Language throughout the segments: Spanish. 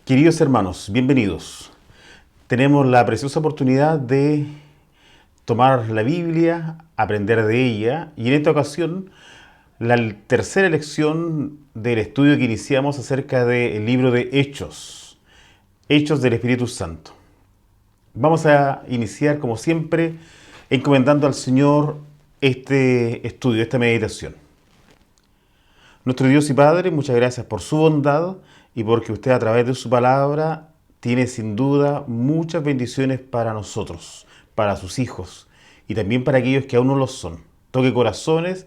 Queridos hermanos, bienvenidos. Tenemos la preciosa oportunidad de tomar la Biblia, aprender de ella y en esta ocasión la tercera lección del estudio que iniciamos acerca del libro de Hechos, Hechos del Espíritu Santo. Vamos a iniciar como siempre encomendando al Señor este estudio, esta meditación. Nuestro Dios y Padre, muchas gracias por su bondad y porque usted a través de su palabra tiene sin duda muchas bendiciones para nosotros, para sus hijos y también para aquellos que aún no lo son. Toque corazones,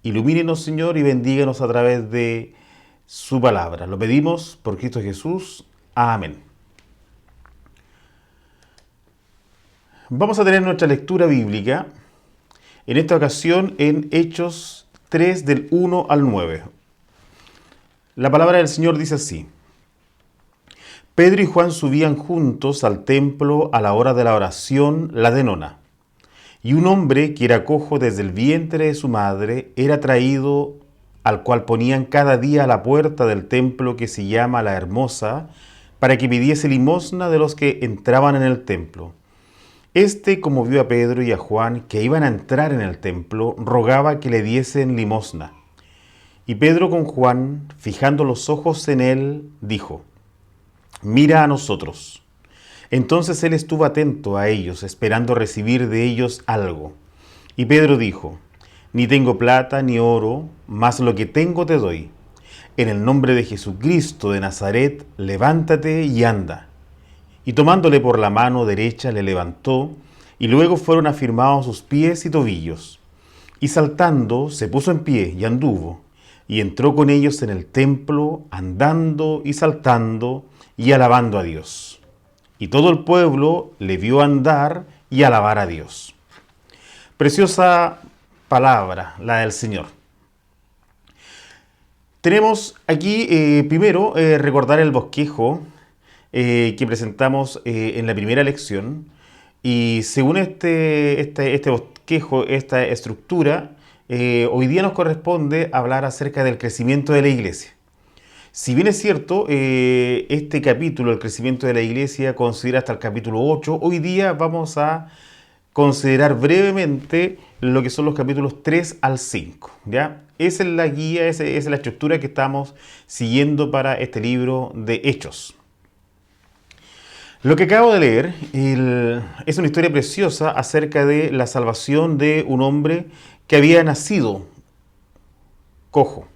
ilumínenos Señor y bendíganos a través de su palabra. Lo pedimos por Cristo Jesús. Amén. Vamos a tener nuestra lectura bíblica, en esta ocasión en Hechos 3 del 1 al 9. La palabra del Señor dice así: Pedro y Juan subían juntos al templo a la hora de la oración, la de nona. Y un hombre que era cojo desde el vientre de su madre era traído, al cual ponían cada día a la puerta del templo que se llama La Hermosa, para que pidiese limosna de los que entraban en el templo. Este, como vio a Pedro y a Juan que iban a entrar en el templo, rogaba que le diesen limosna. Y Pedro con Juan, fijando los ojos en él, dijo: Mira a nosotros. Entonces él estuvo atento a ellos, esperando recibir de ellos algo. Y Pedro dijo: Ni tengo plata ni oro, mas lo que tengo te doy. En el nombre de Jesucristo de Nazaret, levántate y anda. Y tomándole por la mano derecha le levantó, y luego fueron afirmados sus pies y tobillos. Y saltando, se puso en pie y anduvo, y entró con ellos en el templo, andando y saltando y alabando a Dios. Y todo el pueblo le vio andar y alabar a Dios. Preciosa palabra, la del Señor. Tenemos aquí, primero, recordar el bosquejo que presentamos en la primera lección. Y según este bosquejo, esta estructura, hoy día nos corresponde hablar acerca del crecimiento de la iglesia. Si bien es cierto, este capítulo, el crecimiento de la iglesia, considera hasta el capítulo 8, hoy día vamos a considerar brevemente lo que son los capítulos 3 al 5. ¿Ya? Esa es la guía, esa es la estructura que estamos siguiendo para este libro de Hechos. Lo que acabo de leer es una historia preciosa acerca de la salvación de un hombre que había nacido cojo.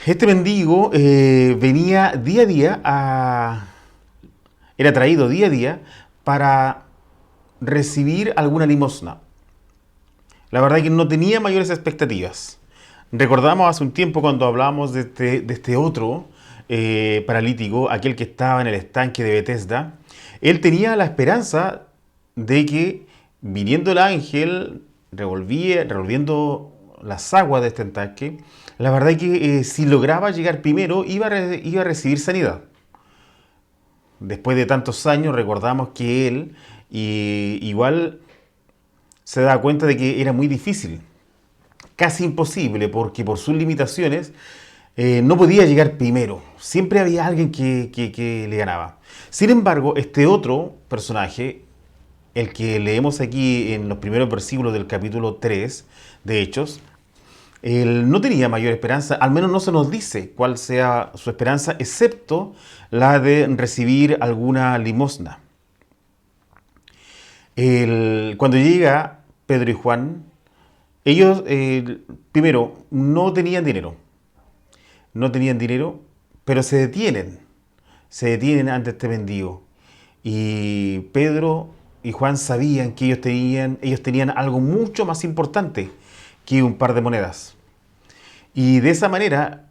Este mendigo venía día a día, era traído día a día para recibir alguna limosna. La verdad es que no tenía mayores expectativas. Recordamos hace un tiempo cuando hablamos de este otro paralítico, aquel que estaba en el estanque de Betesda. Él tenía la esperanza de que, viniendo el ángel, revolviendo las aguas de este estanque, la verdad es que si lograba llegar primero, iba a recibir sanidad. Después de tantos años, recordamos que él igual se da cuenta de que era muy difícil, casi imposible, porque por sus limitaciones no podía llegar primero. Siempre había alguien que le ganaba. Sin embargo, este otro personaje, el que leemos aquí en los primeros versículos del capítulo 3 de Hechos, él no tenía mayor esperanza, al menos no se nos dice cuál sea su esperanza, excepto la de recibir alguna limosna. Cuando llega Pedro y Juan, ellos primero no tenían dinero, pero se detienen ante este mendigo. Y Pedro y Juan sabían que ellos tenían algo mucho más importante que un par de monedas. Y de esa manera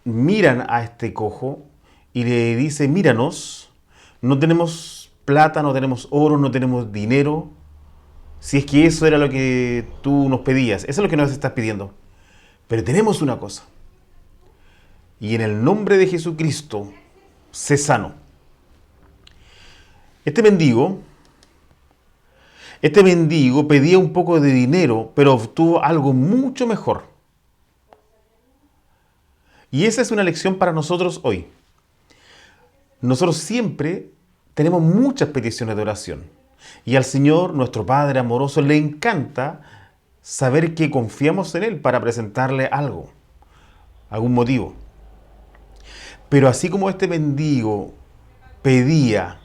miran a este cojo y le dicen: míranos, no tenemos plata, no tenemos oro, no tenemos dinero. Si es que eso era lo que tú nos pedías, eso es lo que nos estás pidiendo. Pero tenemos una cosa. Y en el nombre de Jesucristo, sé sano. Este mendigo pedía un poco de dinero, pero obtuvo algo mucho mejor. Y esa es una lección para nosotros hoy. nosotros siempre tenemos muchas peticiones de oración. Y al Señor, nuestro Padre amoroso, le encanta saber que confiamos en Él para presentarle algo, algún motivo. Pero así como este mendigo pedía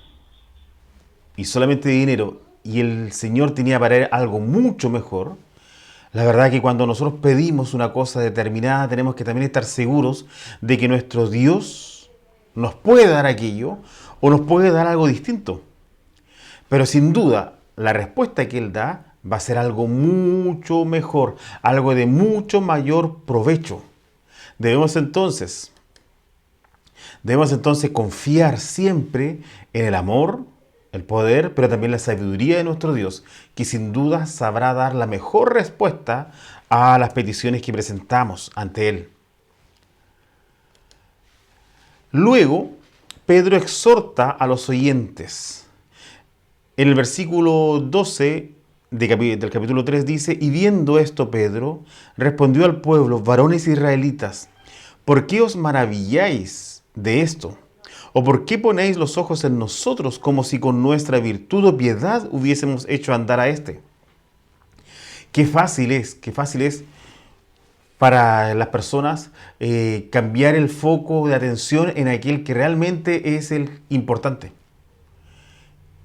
y solamente dinero, y el Señor tenía para él algo mucho mejor, la verdad que cuando nosotros pedimos una cosa determinada, tenemos que también estar seguros de que nuestro Dios nos puede dar aquello o nos puede dar algo distinto. Pero sin duda, la respuesta que Él da va a ser algo mucho mejor, algo de mucho mayor provecho. Debemos entonces confiar siempre en el amor, el poder, pero también la sabiduría de nuestro Dios, que sin duda sabrá dar la mejor respuesta a las peticiones que presentamos ante Él. Luego, Pedro exhorta a los oyentes. En el versículo 12 del capítulo 3 dice: y viendo esto Pedro respondió al pueblo: varones israelitas, ¿por qué os maravilláis de esto? ¿O por qué ponéis los ojos en nosotros como si con nuestra virtud o piedad hubiésemos hecho andar a este? Qué fácil es para las personas cambiar el foco de atención en aquel que realmente es el importante.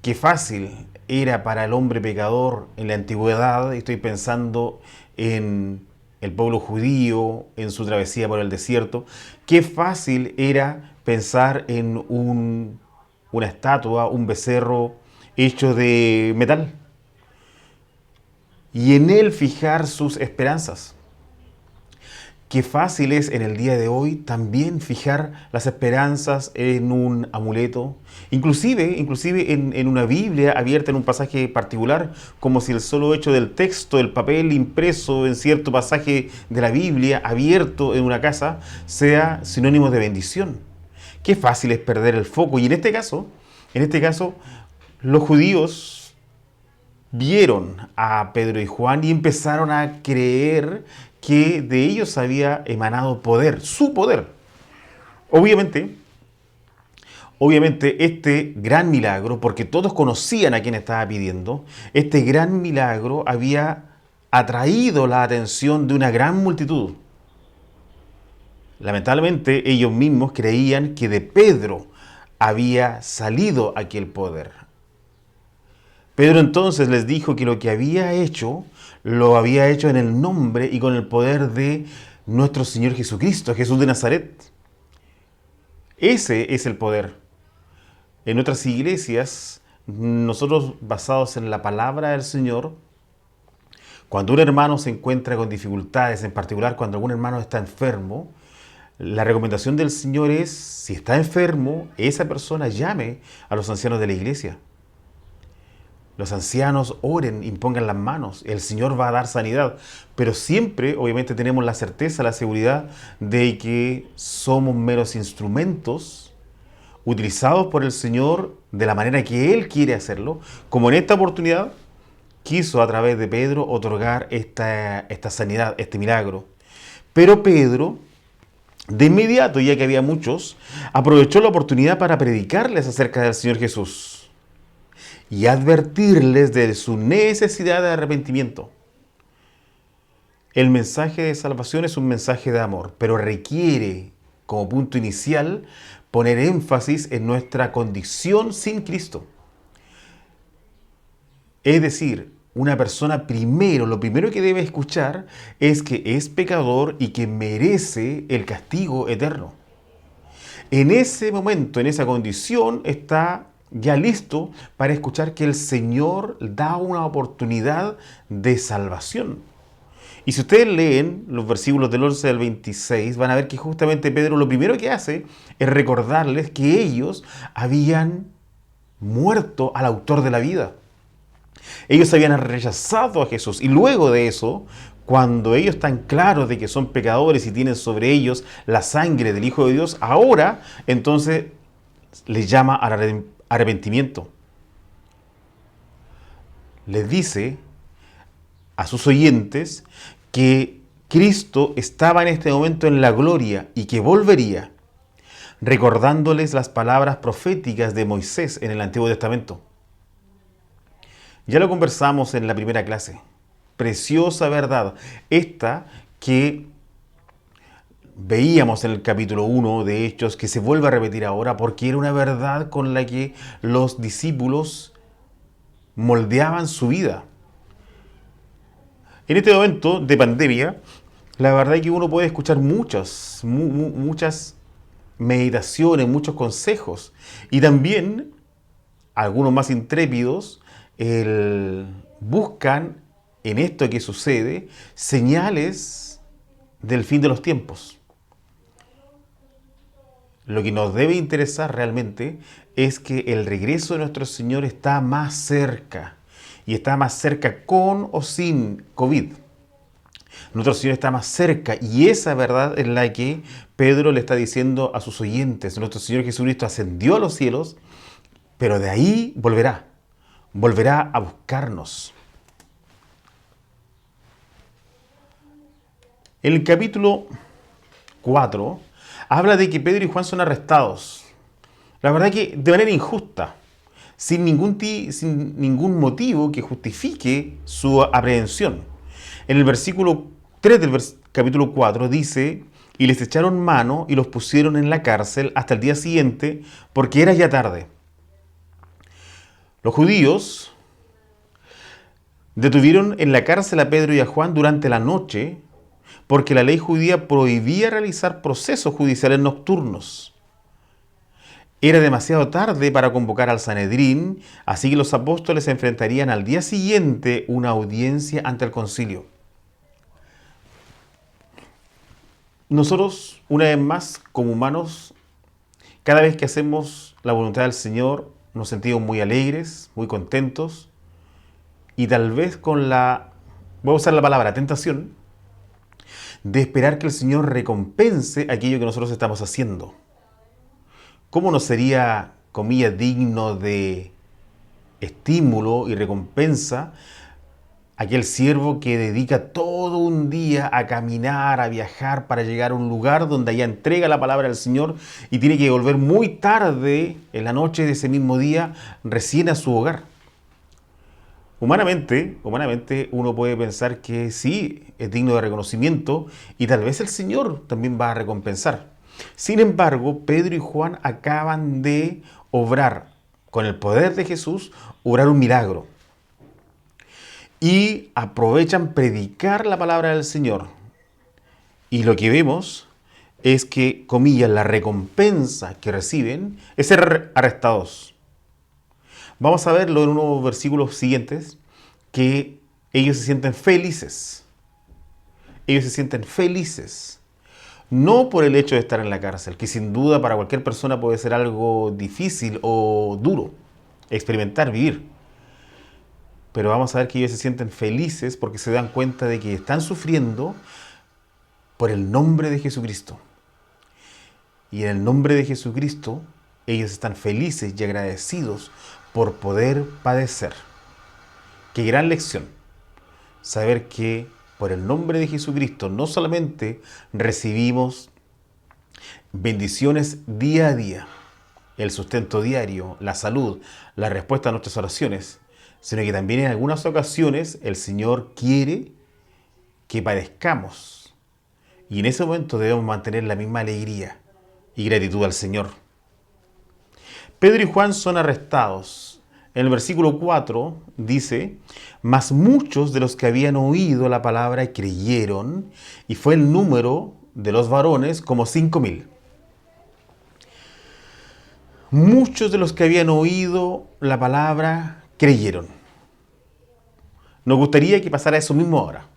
Qué fácil era para el hombre pecador en la antigüedad, estoy pensando en el pueblo judío, en su travesía por el desierto, qué fácil era pensar en una estatua, un becerro hecho de metal, y en él fijar sus esperanzas. Qué fácil es en el día de hoy también fijar las esperanzas en un amuleto, inclusive en una Biblia abierta en un pasaje particular, como si el solo hecho del texto, el papel impreso en cierto pasaje de la Biblia abierto en una casa, sea sinónimo de bendición. Qué fácil es perder el foco. Y en este caso, los judíos vieron a Pedro y Juan y empezaron a creer que de ellos había emanado poder, su poder. Obviamente, este gran milagro, porque todos conocían a quien estaba pidiendo, este gran milagro había atraído la atención de una gran multitud. Lamentablemente, ellos mismos creían que de Pedro había salido aquel poder. Pedro entonces les dijo que lo que había hecho, lo había hecho en el nombre y con el poder de nuestro Señor Jesucristo, Jesús de Nazaret. Ese es el poder. En otras iglesias, nosotros basados en la palabra del Señor, cuando un hermano se encuentra con dificultades, en particular cuando algún hermano está enfermo, la recomendación del Señor es, si está enfermo, esa persona llame a los ancianos de la iglesia. Los ancianos oren, impongan las manos, el Señor va a dar sanidad. Pero siempre, obviamente, tenemos la certeza, la seguridad de que somos meros instrumentos utilizados por el Señor de la manera que Él quiere hacerlo, como en esta oportunidad quiso a través de Pedro otorgar esta sanidad, este milagro. Pero Pedro, de inmediato, ya que había muchos, aprovechó la oportunidad para predicarles acerca del Señor Jesús y advertirles de su necesidad de arrepentimiento. El mensaje de salvación es un mensaje de amor, pero requiere, como punto inicial, poner énfasis en nuestra condición sin Cristo. Es decir, una persona lo primero que debe escuchar es que es pecador y que merece el castigo eterno. En ese momento, en esa condición, está ya listo para escuchar que el Señor da una oportunidad de salvación. Y si ustedes leen los versículos del 11 al 26, van a ver que justamente Pedro lo primero que hace es recordarles que ellos habían muerto al autor de la vida. Ellos habían rechazado a Jesús y luego de eso, cuando ellos están claros de que son pecadores y tienen sobre ellos la sangre del Hijo de Dios, ahora entonces les llama al arrepentimiento. Les dice a sus oyentes que Cristo estaba en este momento en la gloria y que volvería. recordándoles las palabras proféticas de Moisés en el Antiguo Testamento. Ya lo conversamos en la primera clase. Preciosa verdad, esta que veíamos en el capítulo 1 de Hechos, que se vuelve a repetir ahora, porque era una verdad con la que los discípulos moldeaban su vida. En este momento de pandemia, la verdad es que uno puede escuchar muchas meditaciones, muchos consejos, y también algunos más intrépidos buscan en esto que sucede señales del fin de los tiempos. Lo que nos debe interesar realmente es que el regreso de nuestro Señor está más cerca, y está más cerca con o sin COVID. Nuestro Señor está más cerca, y esa verdad es la que Pedro le está diciendo a sus oyentes. Nuestro Señor Jesucristo ascendió a los cielos, pero de ahí volverá a buscarnos. En el capítulo 4 habla de que Pedro y Juan son arrestados. La verdad que de manera injusta, sin ningún motivo que justifique su aprehensión. En el versículo 3 del capítulo 4 dice: y les echaron mano y los pusieron en la cárcel hasta el día siguiente, porque era ya tarde. Los judíos detuvieron en la cárcel a Pedro y a Juan durante la noche, porque la ley judía prohibía realizar procesos judiciales nocturnos. Era demasiado tarde para convocar al Sanedrín, así que los apóstoles enfrentarían al día siguiente una audiencia ante el concilio. Nosotros, una vez más, como humanos, cada vez que hacemos la voluntad del Señor, nos sentimos muy alegres, muy contentos, y tal vez voy a usar la palabra tentación, de esperar que el Señor recompense aquello que nosotros estamos haciendo. ¿Cómo no sería, comillas, digno de estímulo y recompensa aquel siervo que dedica todo un día a caminar, a viajar para llegar a un lugar donde allá entrega la palabra del Señor y tiene que volver muy tarde en la noche de ese mismo día recién a su hogar? Humanamente uno puede pensar que sí, es digno de reconocimiento y tal vez el Señor también va a recompensar. Sin embargo, Pedro y Juan acaban de obrar, con el poder de Jesús, obrar un milagro. Y aprovechan predicar la palabra del Señor. Y lo que vemos es que, comillas, la recompensa que reciben es ser arrestados. Vamos a verlo en unos versículos siguientes, que ellos se sienten felices. Ellos se sienten felices. No por el hecho de estar en la cárcel, que sin duda para cualquier persona puede ser algo difícil o duro, experimentar, vivir. Pero vamos a ver que ellos se sienten felices porque se dan cuenta de que están sufriendo por el nombre de Jesucristo. Y en el nombre de Jesucristo, ellos están felices y agradecidos por poder padecer. Qué gran lección. Saber que por el nombre de Jesucristo no solamente recibimos bendiciones día a día, el sustento diario, la salud, la respuesta a nuestras oraciones, sino que también en algunas ocasiones el Señor quiere que padezcamos. Y en ese momento debemos mantener la misma alegría y gratitud al Señor. Pedro y Juan son arrestados. En el versículo 4 dice: mas muchos de los que habían oído la palabra creyeron, y fue el número de los varones como 5,000. Muchos de los que habían oído la palabra creyeron. Nos gustaría que pasara eso mismo ahora,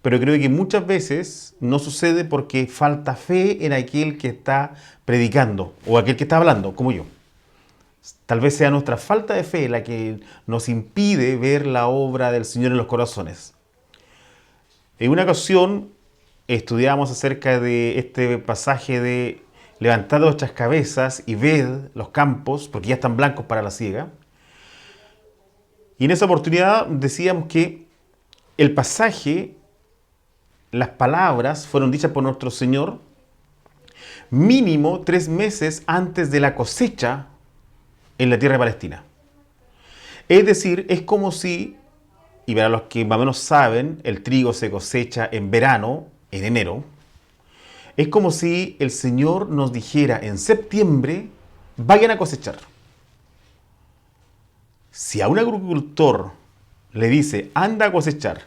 pero creo que muchas veces no sucede porque falta fe en aquel que está predicando o aquel que está hablando, como yo. Tal vez sea nuestra falta de fe la que nos impide ver la obra del Señor en los corazones. En una ocasión estudiamos acerca de este pasaje de levantad vuestras cabezas y ved los campos, porque ya están blancos para la siega. Y en esa oportunidad decíamos que el pasaje, las palabras fueron dichas por nuestro Señor, mínimo 3 meses antes de la cosecha en la tierra de Palestina. Es decir, es como si, y para los que más o menos saben, el trigo se cosecha en verano, en enero. Es como si el Señor nos dijera en septiembre, vayan a cosechar. Si a un agricultor le dice, anda a cosechar,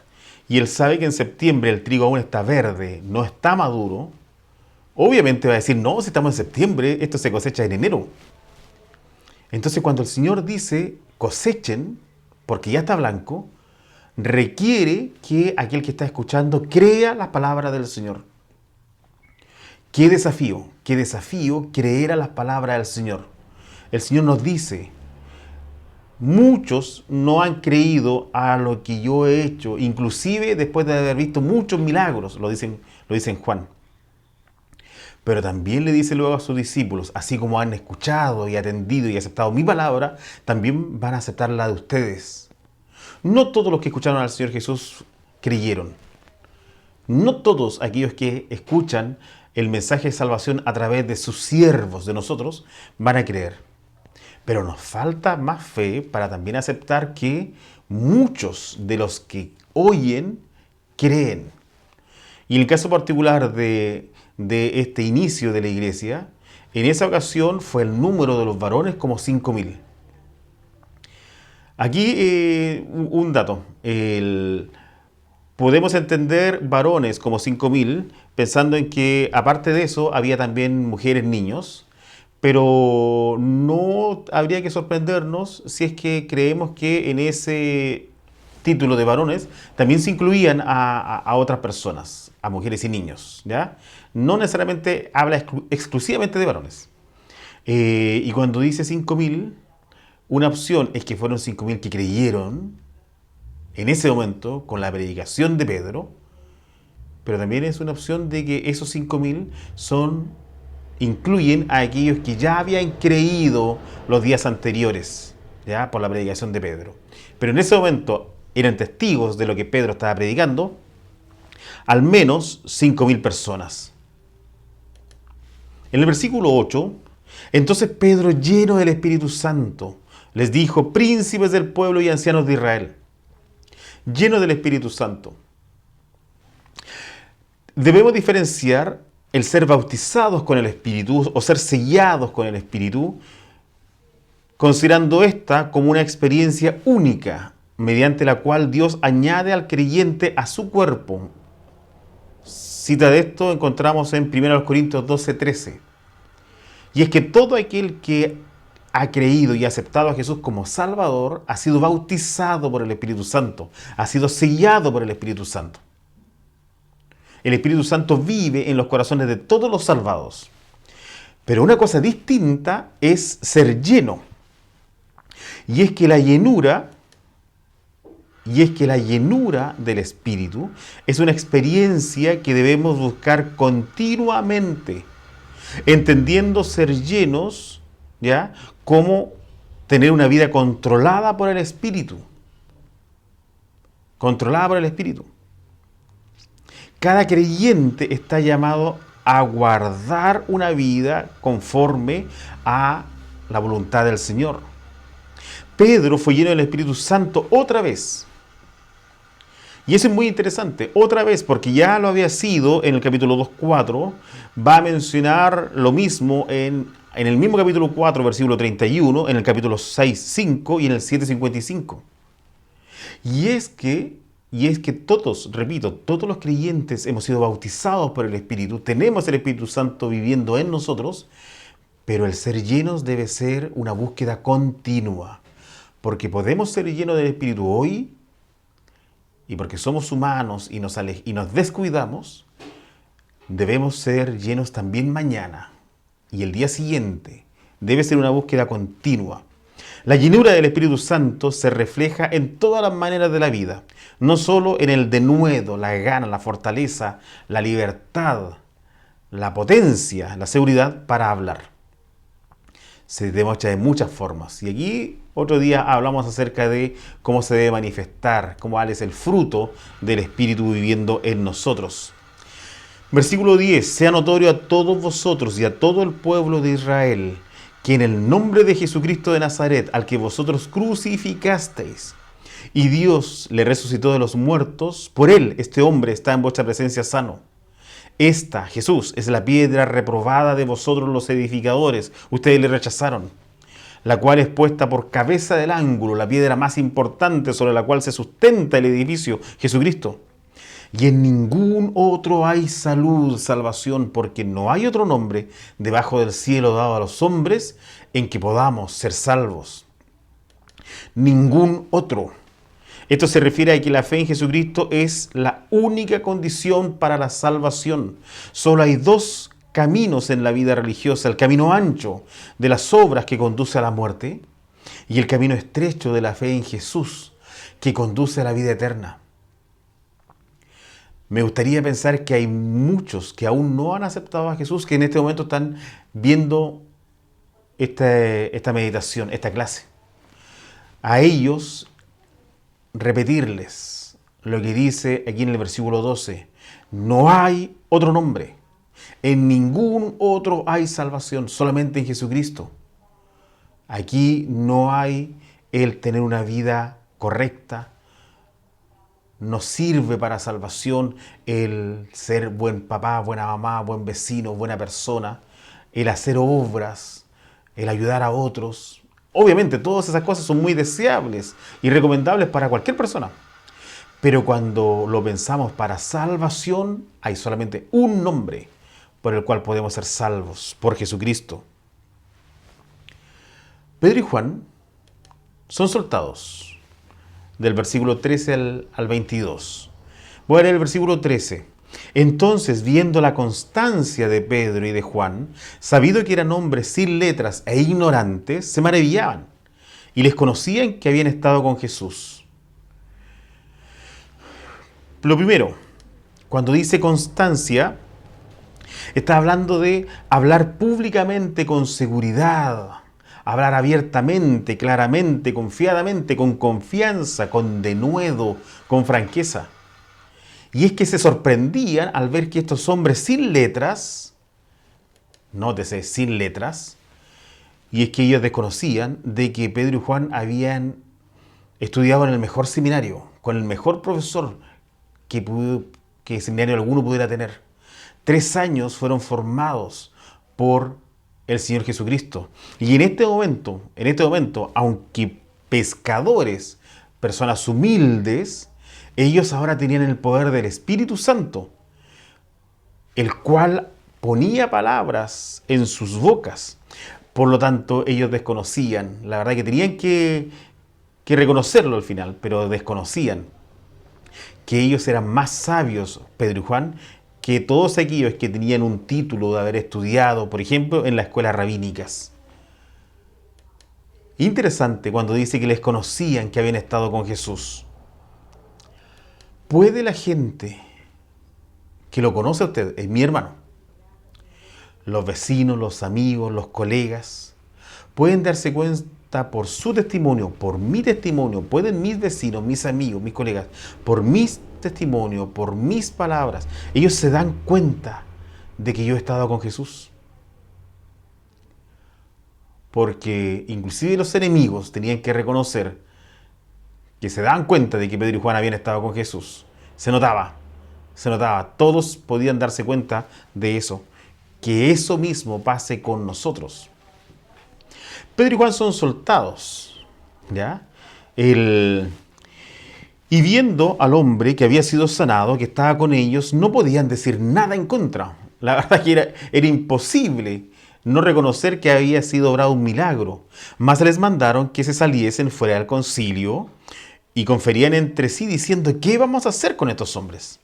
y él sabe que en septiembre el trigo aún está verde, no está maduro, obviamente va a decir, no, si estamos en septiembre, esto se cosecha en enero. Entonces cuando el Señor dice, cosechen, porque ya está blanco, requiere que aquel que está escuchando crea la palabra del Señor. Qué desafío creer a las palabras del Señor. El Señor nos dice, muchos no han creído a lo que yo he hecho, inclusive después de haber visto muchos milagros, lo dicen Juan. Pero también le dice luego a sus discípulos, así como han escuchado y atendido y aceptado mi palabra, también van a aceptar la de ustedes. No todos los que escucharon al Señor Jesús creyeron. No todos aquellos que escuchan el mensaje de salvación a través de sus siervos, de nosotros, van a creer. Pero nos falta más fe para también aceptar que muchos de los que oyen creen. Y en el caso particular de este inicio de la iglesia, en esa ocasión fue el número de los varones como 5.000. Aquí un dato. Podemos entender varones como 5.000, pensando en que aparte de eso había también mujeres, niños, pero no habría que sorprendernos si es que creemos que en ese título de varones también se incluían a otras personas, a mujeres y niños, ¿ya? No necesariamente habla exclusivamente de varones. Y cuando dice 5.000, una opción es que fueron 5.000 que creyeron en ese momento con la predicación de Pedro, pero también es una opción de que esos 5.000 incluyen a aquellos que ya habían creído los días anteriores, ¿ya? Por la predicación de Pedro. Pero en ese momento eran testigos de lo que Pedro estaba predicando, al menos 5.000 personas. En el versículo 8, entonces Pedro, lleno del Espíritu Santo, les dijo, príncipes del pueblo y ancianos de Israel, lleno del Espíritu Santo. Debemos diferenciar el ser bautizados con el Espíritu o ser sellados con el Espíritu, considerando esta como una experiencia única, mediante la cual Dios añade al creyente a su cuerpo. Cita de esto encontramos en 1 Corintios 12:13. Y es que todo aquel que ha creído y aceptado a Jesús como Salvador ha sido bautizado por el Espíritu Santo, ha sido sellado por el Espíritu Santo. El Espíritu Santo vive en los corazones de todos los salvados. Pero una cosa distinta es ser lleno. Y es que la llenura del Espíritu es una experiencia que debemos buscar continuamente, entendiendo ser llenos, ¿ya?, como tener una vida controlada por el Espíritu. Controlada por el Espíritu. Cada creyente está llamado a guardar una vida conforme a la voluntad del Señor. Pedro fue lleno del Espíritu Santo otra vez. Y eso es muy interesante, otra vez, porque ya lo había sido en el capítulo 2:4, va a mencionar lo mismo en el mismo capítulo 4, versículo 31, en el capítulo 6:5 y en el 7:55. Y es que todos, repito, todos los creyentes hemos sido bautizados por el Espíritu, tenemos el Espíritu Santo viviendo en nosotros, pero el ser llenos debe ser una búsqueda continua, porque podemos ser llenos del Espíritu hoy, y porque somos humanos y nos descuidamos, debemos ser llenos también mañana y el día siguiente. Debe ser una búsqueda continua. La llenura del Espíritu Santo se refleja en todas las maneras de la vida, no solo en el denuedo, la gana, la fortaleza, la libertad, la potencia, la seguridad para hablar. Se demuestra de muchas formas. Y aquí otro día hablamos acerca de cómo se debe manifestar, cuál es el fruto del Espíritu viviendo en nosotros. Versículo 10. Sea notorio a todos vosotros y a todo el pueblo de Israel que en el nombre de Jesucristo de Nazaret, al que vosotros crucificasteis, y Dios le resucitó de los muertos, por él este hombre está en vuestra presencia sano. Esta, Jesús, es la piedra reprobada de vosotros los edificadores. Ustedes le rechazaron, la cual es puesta por cabeza del ángulo, la piedra más importante sobre la cual se sustenta el edificio, Jesucristo. Y en ningún otro hay salvación, porque no hay otro nombre debajo del cielo dado a los hombres en que podamos ser salvos. Ningún otro. Esto se refiere a que la fe en Jesucristo es la única condición para la salvación. Solo hay dos caminos en la vida religiosa: el camino ancho de las obras, que conduce a la muerte, y el camino estrecho de la fe en Jesús, que conduce a la vida eterna. Me gustaría pensar que hay muchos que aún no han aceptado a Jesús, que en este momento están viendo esta meditación, esta clase. A ellos, repetirles lo que dice aquí en el versículo 12. No hay otro nombre. En ningún otro hay salvación, solamente en Jesucristo. Aquí no hay el tener una vida correcta. No sirve para salvación el ser buen papá, buena mamá, buen vecino, buena persona, el hacer obras, el ayudar a otros. Obviamente todas esas cosas son muy deseables y recomendables para cualquier persona. Pero cuando lo pensamos para salvación, hay solamente un nombre por el cual podemos ser salvos: por Jesucristo. Pedro y Juan son soltados del versículo 13 al 22. Voy a leer el versículo 13. Entonces, viendo la constancia de Pedro y de Juan, sabido que eran hombres sin letras e ignorantes, se maravillaban y les conocían que habían estado con Jesús. Lo primero, cuando dice constancia, está hablando de hablar públicamente con seguridad, hablar abiertamente, claramente, confiadamente, con confianza, con denuedo, con franqueza. Y es que se sorprendían al ver que estos hombres sin letras, nótese, sin letras, y es que ellos desconocían de que Pedro y Juan habían estudiado en el mejor seminario, con el mejor profesor que seminario alguno pudiera tener. 3 años fueron formados por el Señor Jesucristo. Y en este momento, aunque pescadores, personas humildes, ellos ahora tenían el poder del Espíritu Santo, el cual ponía palabras en sus bocas. Por lo tanto, ellos desconocían, la verdad que tenían que reconocerlo al final, pero desconocían que ellos eran más sabios, Pedro y Juan, que todos aquellos que tenían un título de haber estudiado, por ejemplo, en las escuelas rabínicas. Interesante cuando dice que les conocían que habían estado con Jesús. ¿Puede la gente que lo conoce a usted, es mi hermano, los vecinos, los amigos, los colegas, pueden darse cuenta por su testimonio, por mi testimonio, pueden mis vecinos, mis amigos, mis colegas, por mis testimonios, por mis palabras, ellos se dan cuenta de que yo he estado con Jesús? Porque inclusive los enemigos tenían que reconocer que se daban cuenta de que Pedro y Juan habían estado con Jesús. Se notaba, todos podían darse cuenta de eso. Que eso mismo pase con nosotros. Pedro y Juan son soltados, ¿ya? Y viendo al hombre que había sido sanado, que estaba con ellos, no podían decir nada en contra. La verdad que era imposible no reconocer que había sido obrado un milagro. Mas les mandaron que se saliesen fuera del concilio y conferían entre sí diciendo: ¿qué vamos a hacer con estos hombres?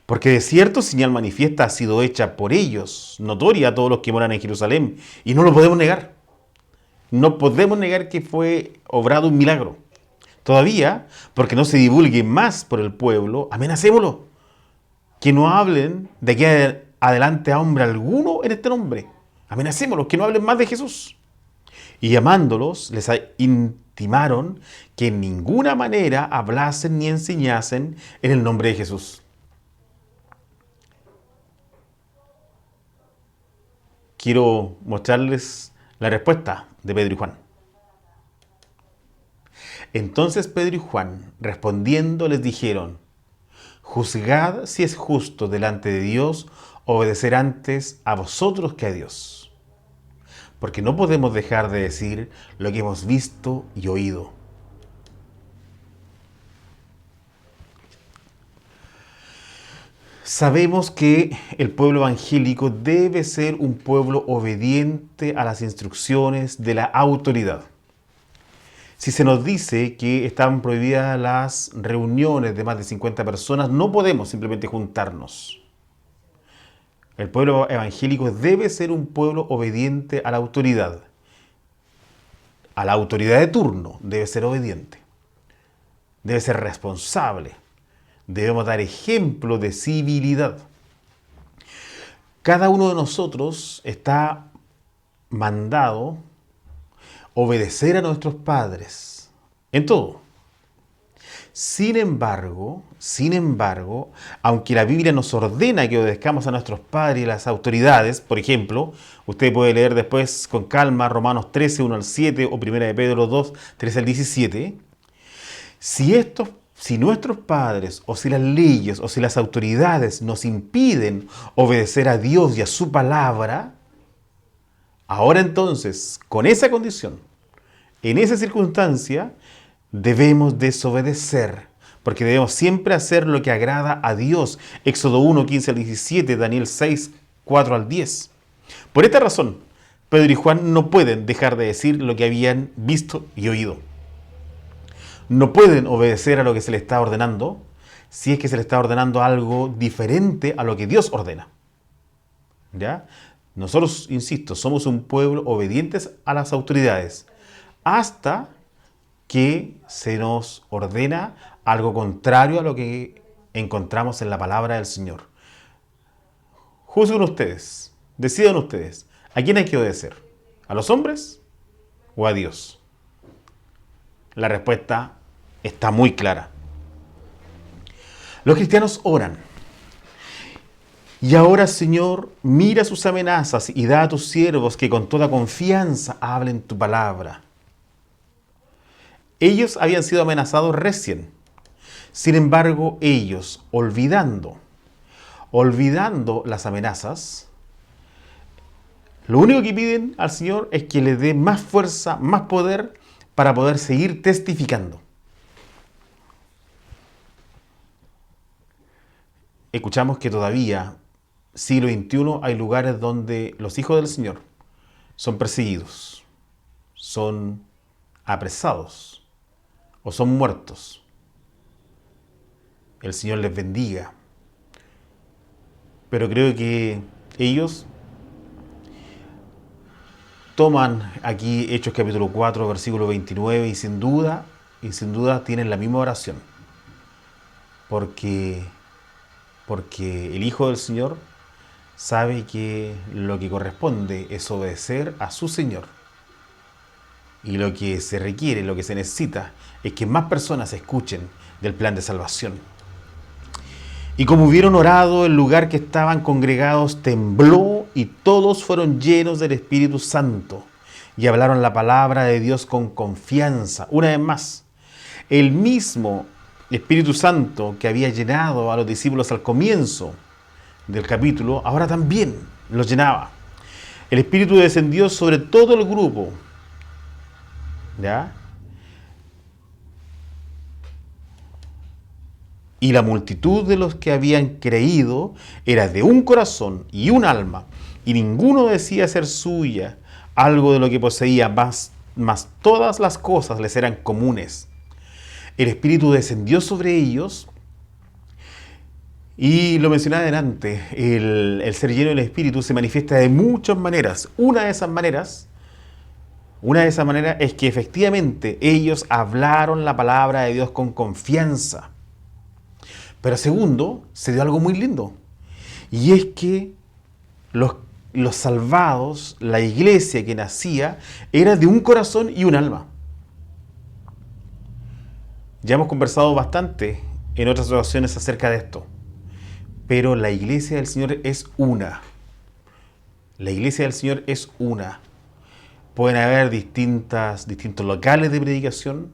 Porque de cierto señal manifiesta ha sido hecha por ellos, notoria a todos los que moran en Jerusalén, y no lo podemos negar. No podemos negar que fue obrado un milagro. Todavía, porque no se divulgue más por el pueblo, amenacémoslo. Que no hablen de aquí adelante a hombre alguno en este nombre. Amenacémoslos, que no hablen más de Jesús. Y llamándolos, les intimaron que en ninguna manera hablasen ni enseñasen en el nombre de Jesús. quiero mostrarles la respuesta de Pedro y Juan. Entonces Pedro y Juan, respondiendo, les dijeron: juzgad si es justo delante de Dios obedecer antes a vosotros que a Dios. Porque no podemos dejar de decir lo que hemos visto y oído. Sabemos que el pueblo evangélico debe ser un pueblo obediente a las instrucciones de la autoridad. Si se nos dice que están prohibidas las reuniones de más de 50 personas, no podemos simplemente juntarnos. El pueblo evangélico debe ser un pueblo obediente a la autoridad. A la autoridad de turno debe ser obediente. Debe ser responsable. Debemos dar ejemplo de civilidad. Cada uno de nosotros está mandado obedecer a nuestros padres en todo. Sin embargo, aunque la Biblia nos ordena que obedezcamos a nuestros padres y a las autoridades, por ejemplo, usted puede leer después con calma Romanos 13, 1 al 7 o 1 de Pedro 2, 13 al 17, si nuestros padres o si las leyes o si las autoridades nos impiden obedecer a Dios y a su palabra, ahora entonces, con esa condición, en esa circunstancia, debemos desobedecer, porque debemos siempre hacer lo que agrada a Dios. Éxodo 1, 15 al 17, Daniel 6, 4 al 10. Por esta razón, Pedro y Juan no pueden dejar de decir lo que habían visto y oído. No pueden obedecer a lo que se les está ordenando si es que se les está ordenando algo diferente a lo que Dios ordena. ¿Ya? Nosotros, insisto, somos un pueblo obedientes a las autoridades hasta que se nos ordena algo contrario a lo que encontramos en la palabra del Señor. Juzguen ustedes, decidan ustedes, ¿a quién hay que obedecer? ¿A los hombres o a Dios? La respuesta está muy clara. Los cristianos oran. Y ahora, Señor, mira sus amenazas y da a tus siervos que con toda confianza hablen tu palabra. Ellos habían sido amenazados recién. Sin embargo, ellos, olvidando las amenazas, lo único que piden al Señor es que le dé más fuerza, más poder para poder seguir testificando. Escuchamos que todavía, siglo XXI, hay lugares donde los hijos del Señor son perseguidos, son apresados o son muertos. El Señor les bendiga. Pero creo que ellos toman aquí Hechos capítulo 4, versículo 29 y sin duda tienen la misma oración. Porque el Hijo del Señor sabe que lo que corresponde es obedecer a su Señor. Y lo que se requiere, lo que se necesita, es que más personas escuchen del plan de salvación. Y como hubieron orado, el lugar que estaban congregados tembló y todos fueron llenos del Espíritu Santo y hablaron la palabra de Dios con confianza. Una vez más, el mismo Espíritu Santo que había llenado a los discípulos al comienzo del capítulo, ahora también los llenaba. El Espíritu descendió sobre todo el grupo. ¿Ya? Y la multitud de los que habían creído era de un corazón y un alma, y ninguno decía ser suya algo de lo que poseía, mas todas las cosas les eran comunes. El Espíritu descendió sobre ellos, y lo mencioné adelante, el ser lleno del Espíritu se manifiesta de muchas maneras. Una de esas maneras es que efectivamente ellos hablaron la palabra de Dios con confianza. Pero segundo, se dio algo muy lindo. Y es que los salvados, la iglesia que nacía, era de un corazón y un alma. Ya hemos conversado bastante en otras ocasiones acerca de esto. Pero la iglesia del Señor es una. La iglesia del Señor es una. Pueden haber distintos locales de predicación.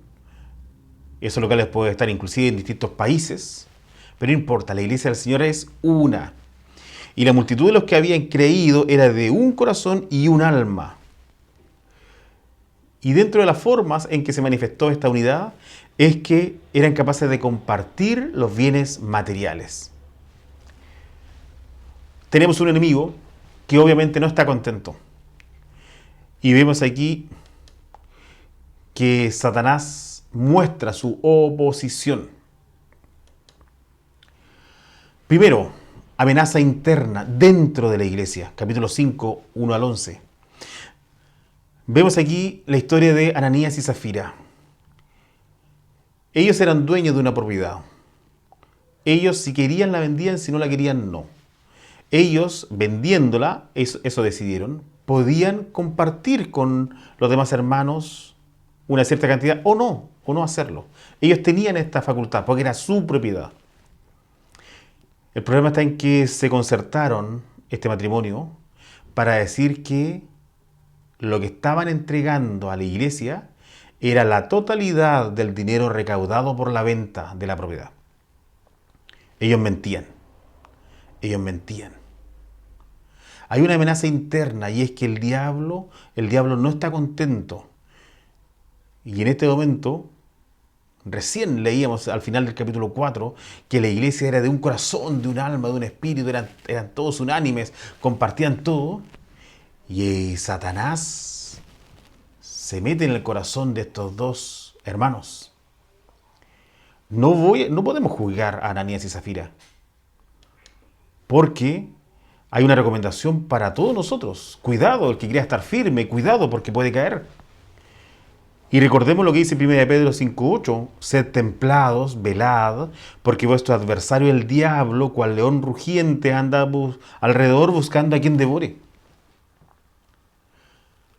Esos locales pueden estar inclusive en distintos países. Pero no importa, la iglesia del Señor es una. Y la multitud de los que habían creído era de un corazón y un alma. Y dentro de las formas en que se manifestó esta unidad es que eran capaces de compartir los bienes materiales. Tenemos un enemigo que obviamente no está contento. Y vemos aquí que Satanás muestra su oposición. Primero, amenaza interna dentro de la iglesia, capítulo 5, 1 al 11. Vemos aquí la historia de Ananías y Zafira. Ellos eran dueños de una propiedad. Ellos si querían la vendían, si no la querían no. Ellos vendiéndola, eso decidieron, podían compartir con los demás hermanos una cierta cantidad o no hacerlo. Ellos tenían esta facultad porque era su propiedad. El problema está en que se concertaron este matrimonio para decir que lo que estaban entregando a la iglesia era la totalidad del dinero recaudado por la venta de la propiedad. Ellos mentían. Hay una amenaza interna y es que el diablo no está contento. Y en este momento, recién leíamos al final del capítulo 4 que la iglesia era de un corazón, de un alma, de un espíritu, eran todos unánimes, compartían todo. Y Satanás se mete en el corazón de estos dos hermanos. No podemos juzgar a Ananías y Zafira, porque hay una recomendación para todos nosotros. Cuidado, el que quiera estar firme, cuidado porque puede caer. Y recordemos lo que dice 1 Pedro 5:8, sed templados, velad, porque vuestro adversario el diablo, cual león rugiente, anda alrededor buscando a quien devore.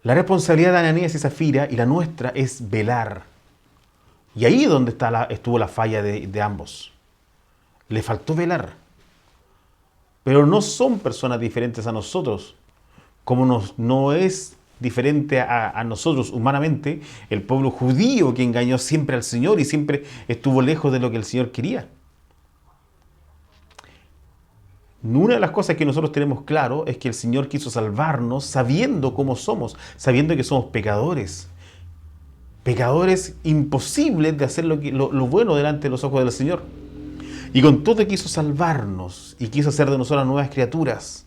La responsabilidad de Ananías y Zafira y la nuestra es velar. Y ahí es donde estuvo la falla de ambos. Le faltó velar. Pero no son personas diferentes a nosotros, como no es diferente a nosotros humanamente el pueblo judío que engañó siempre al Señor y siempre estuvo lejos de lo que el Señor quería. Una de las cosas que nosotros tenemos claro es que el Señor quiso salvarnos sabiendo cómo somos, sabiendo que somos pecadores. Pecadores imposibles de hacer lo bueno delante de los ojos del Señor. Y con todo quiso salvarnos y quiso hacer de nosotros nuevas criaturas.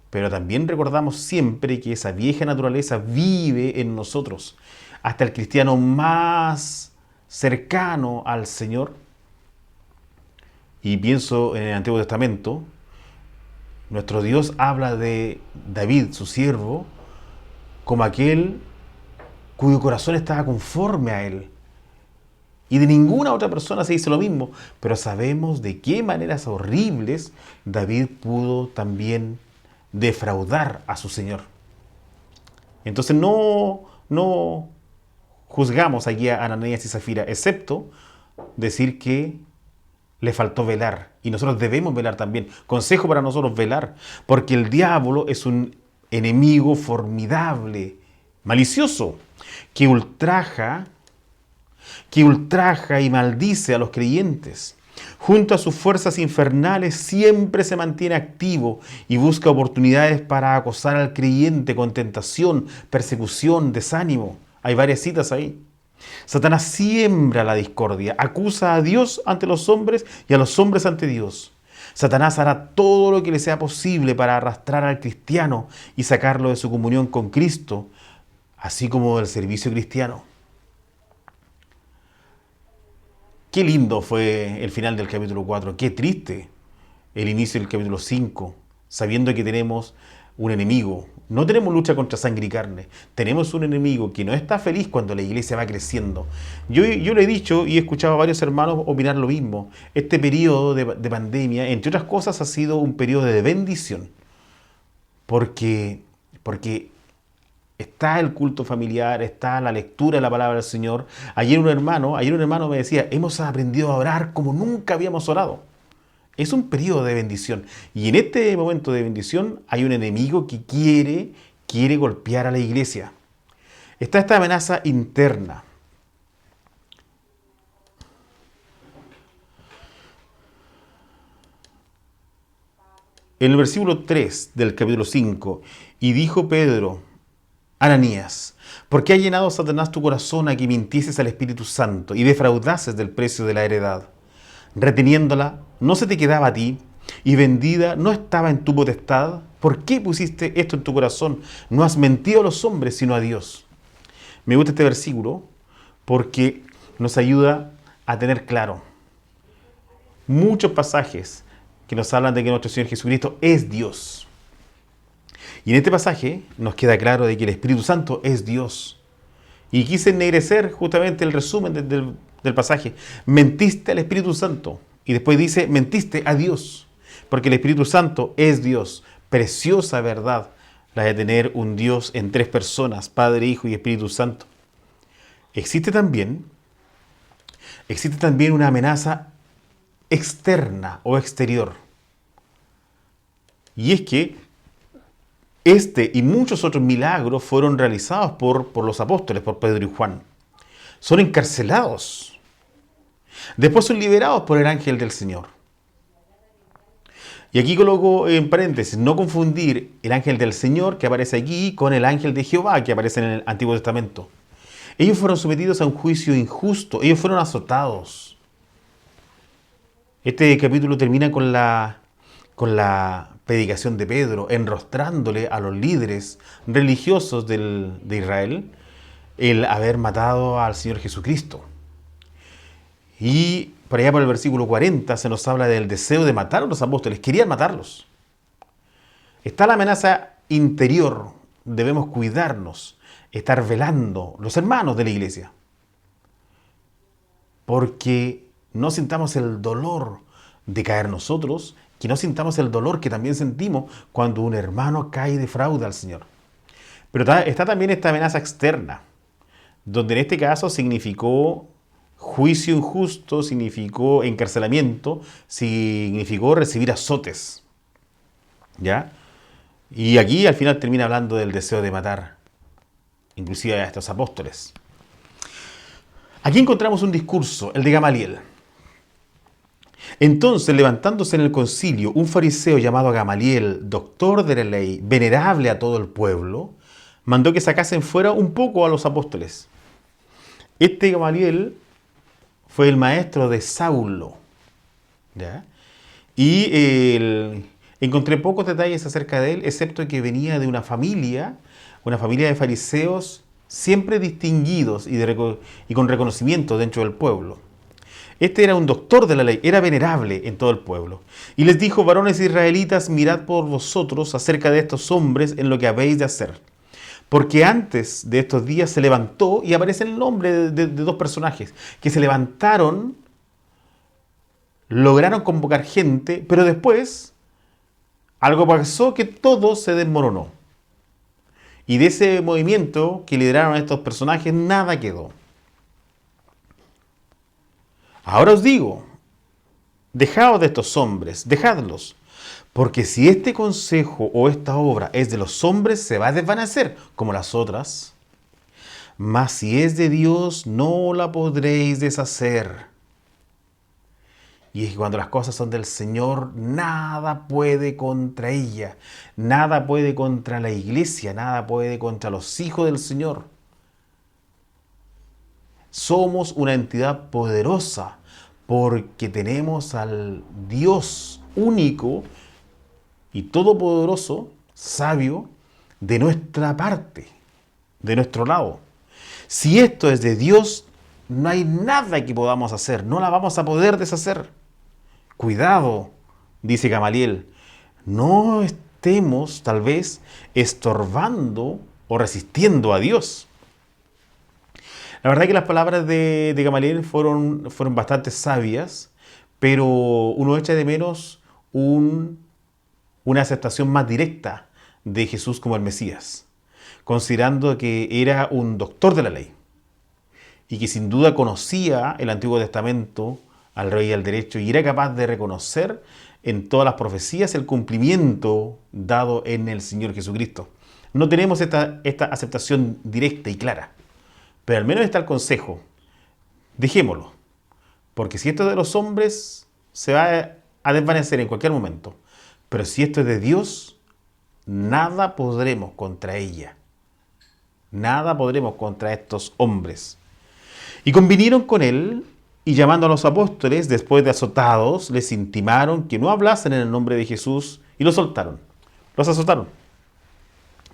Pero también recordamos siempre que esa vieja naturaleza vive en nosotros. Hasta el cristiano más cercano al Señor, y pienso en el Antiguo Testamento, nuestro Dios habla de David, su siervo, como aquel cuyo corazón estaba conforme a él. Y de ninguna otra persona se dice lo mismo, pero sabemos de qué maneras horribles David pudo también defraudar a su Señor. Entonces no juzgamos aquí a Ananías y Zafira, excepto decir que le faltó velar. Y nosotros debemos velar también. Consejo para nosotros, velar. Porque el diablo es un enemigo formidable, malicioso, que ultraja y maldice a los creyentes. Junto a sus fuerzas infernales siempre se mantiene activo y busca oportunidades para acosar al creyente con tentación, persecución, desánimo. Hay varias citas ahí. Satanás siembra la discordia, acusa a Dios ante los hombres y a los hombres ante Dios. Satanás hará todo lo que le sea posible para arrastrar al cristiano y sacarlo de su comunión con Cristo, así como del servicio cristiano. Qué lindo fue el final del capítulo 4, qué triste el inicio del capítulo 5, sabiendo que tenemos un enemigo. No tenemos lucha contra sangre y carne, tenemos un enemigo que no está feliz cuando la iglesia va creciendo. Yo le he dicho y he escuchado a varios hermanos opinar lo mismo. Este periodo de pandemia, entre otras cosas, ha sido un periodo de bendición, porque está el culto familiar, está la lectura de la palabra del Señor. Ayer un hermano me decía, hemos aprendido a orar como nunca habíamos orado. Es un periodo de bendición. Y en este momento de bendición hay un enemigo que quiere golpear a la iglesia. Está esta amenaza interna. En el versículo 3 del capítulo 5, y dijo Pedro, Ananías, ¿por qué ha llenado Satanás tu corazón a que mintieses al Espíritu Santo y defraudases del precio de la heredad? Reteniéndola, ¿no se te quedaba a ti? ¿Y vendida no estaba en tu potestad? ¿Por qué pusiste esto en tu corazón? No has mentido a los hombres, sino a Dios. Me gusta este versículo porque nos ayuda a tener claro muchos pasajes que nos hablan de que nuestro Señor Jesucristo es Dios. Y en este pasaje nos queda claro de que el Espíritu Santo es Dios. Y quise ennegrecer justamente el resumen del pasaje. Mentiste al Espíritu Santo. Y después dice, mentiste a Dios. Porque el Espíritu Santo es Dios. Preciosa verdad la de tener un Dios en tres personas, Padre, Hijo y Espíritu Santo. Existe también una amenaza externa o exterior. Y es que este y muchos otros milagros fueron realizados por los apóstoles, por Pedro y Juan. Son encarcelados. Después son liberados por el ángel del Señor. Y aquí coloco en paréntesis, no confundir el ángel del Señor que aparece aquí con el ángel de Jehová que aparece en el Antiguo Testamento. Ellos fueron sometidos a un juicio injusto, ellos fueron azotados. Este capítulo termina con la predicación de Pedro, enrostrándole a los líderes religiosos de Israel el haber matado al Señor Jesucristo. Y por allá por el versículo 40 se nos habla del deseo de matar a los apóstoles, querían matarlos. Está la amenaza interior, debemos cuidarnos, estar velando, los hermanos de la iglesia, porque no sintamos el dolor de caer nosotros, que no sintamos el dolor que también sentimos cuando un hermano cae y defrauda al Señor. Pero está también esta amenaza externa, donde en este caso significó juicio injusto, significó encarcelamiento, significó recibir azotes. ¿Ya? Y aquí al final termina hablando del deseo de matar, inclusive a estos apóstoles. Aquí encontramos un discurso, el de Gamaliel. Entonces, levantándose en el concilio, un fariseo llamado Gamaliel, doctor de la ley, venerable a todo el pueblo, mandó que sacasen fuera un poco a los apóstoles. Este Gamaliel fue el maestro de Saulo, ¿ya? Y encontré pocos detalles acerca de él, excepto que venía de una familia de fariseos siempre distinguidos y con reconocimiento dentro del pueblo. Este era un doctor de la ley, era venerable en todo el pueblo. Y les dijo, varones israelitas, mirad por vosotros acerca de estos hombres en lo que habéis de hacer. Porque antes de estos días se levantó, y aparece el nombre de dos personajes, que se levantaron, lograron convocar gente, pero después algo pasó que todo se desmoronó. Y de ese movimiento que lideraron estos personajes, nada quedó. Ahora os digo, dejaos de estos hombres, dejadlos, porque si este consejo o esta obra es de los hombres, se va a desvanecer como las otras. Mas si es de Dios, no la podréis deshacer. Y es que cuando las cosas son del Señor, nada puede contra ella, nada puede contra la iglesia, nada puede contra los hijos del Señor. Somos una entidad poderosa porque tenemos al Dios único y todopoderoso, sabio, de nuestra parte, de nuestro lado. Si esto es de Dios, no hay nada que podamos hacer, no la vamos a poder deshacer. Cuidado, dice Gamaliel, no estemos tal vez estorbando o resistiendo a Dios. La verdad es que las palabras de Gamaliel fueron bastante sabias, pero uno echa de menos una aceptación más directa de Jesús como el Mesías, considerando que era un doctor de la ley y que sin duda conocía el Antiguo Testamento al rey del derecho y era capaz de reconocer en todas las profecías el cumplimiento dado en el Señor Jesucristo. No tenemos esta aceptación directa y clara, pero al menos está el consejo. Dejémoslo, porque si esto es de los hombres, se va a desvanecer en cualquier momento. Pero si esto es de Dios, nada podremos contra ella. Nada podremos contra estos hombres. Y convinieron con él, y llamando a los apóstoles, después de azotados, les intimaron que no hablasen en el nombre de Jesús, y los soltaron. Los azotaron.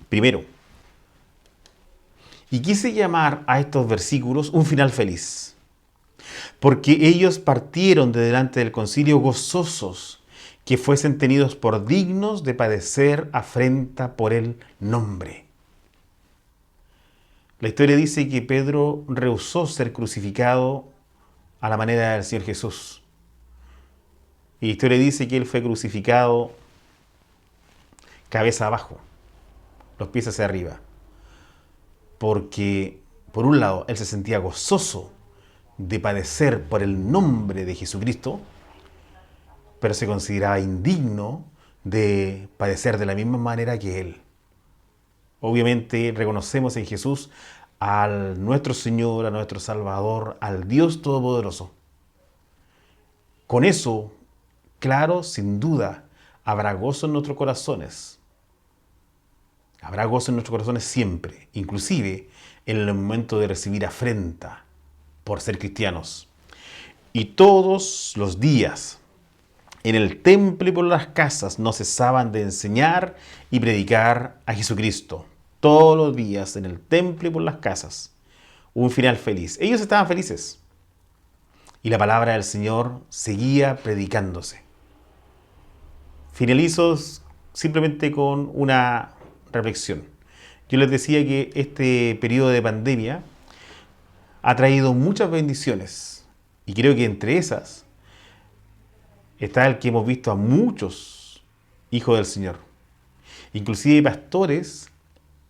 Primero. Y quise llamar a estos versículos un final feliz, porque ellos partieron de delante del concilio gozosos, que fuesen tenidos por dignos de padecer afrenta por el nombre. La historia dice que Pedro rehusó ser crucificado a la manera del Señor Jesús. Y la historia dice que él fue crucificado cabeza abajo, los pies hacia arriba. Porque, por un lado, él se sentía gozoso de padecer por el nombre de Jesucristo, pero se consideraba indigno de padecer de la misma manera que él. Obviamente reconocemos en Jesús al nuestro Señor, a nuestro Salvador, al Dios Todopoderoso. Con eso, claro, sin duda, habrá gozo en nuestros corazones. Habrá gozo en nuestros corazones siempre, inclusive en el momento de recibir afrenta por ser cristianos. Y todos los días, en el templo y por las casas, no cesaban de enseñar y predicar a Jesucristo. Todos los días, en el templo y por las casas. Un final feliz. Ellos estaban felices. Y la palabra del Señor seguía predicándose. Finalizo simplemente con una reflexión. Yo les decía que este periodo de pandemia ha traído muchas bendiciones. Y creo que entre esas está el que hemos visto a muchos hijos del Señor. Inclusive pastores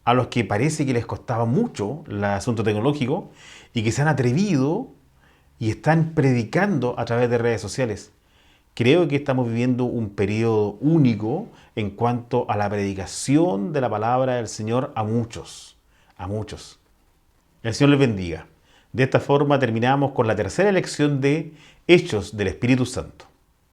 a los que parece que les costaba mucho el asunto tecnológico y que se han atrevido y están predicando a través de redes sociales. Creo que estamos viviendo un periodo único en cuanto a la predicación de la palabra del Señor a muchos. A muchos. El Señor les bendiga. De esta forma terminamos con la tercera lección de Hechos del Espíritu Santo.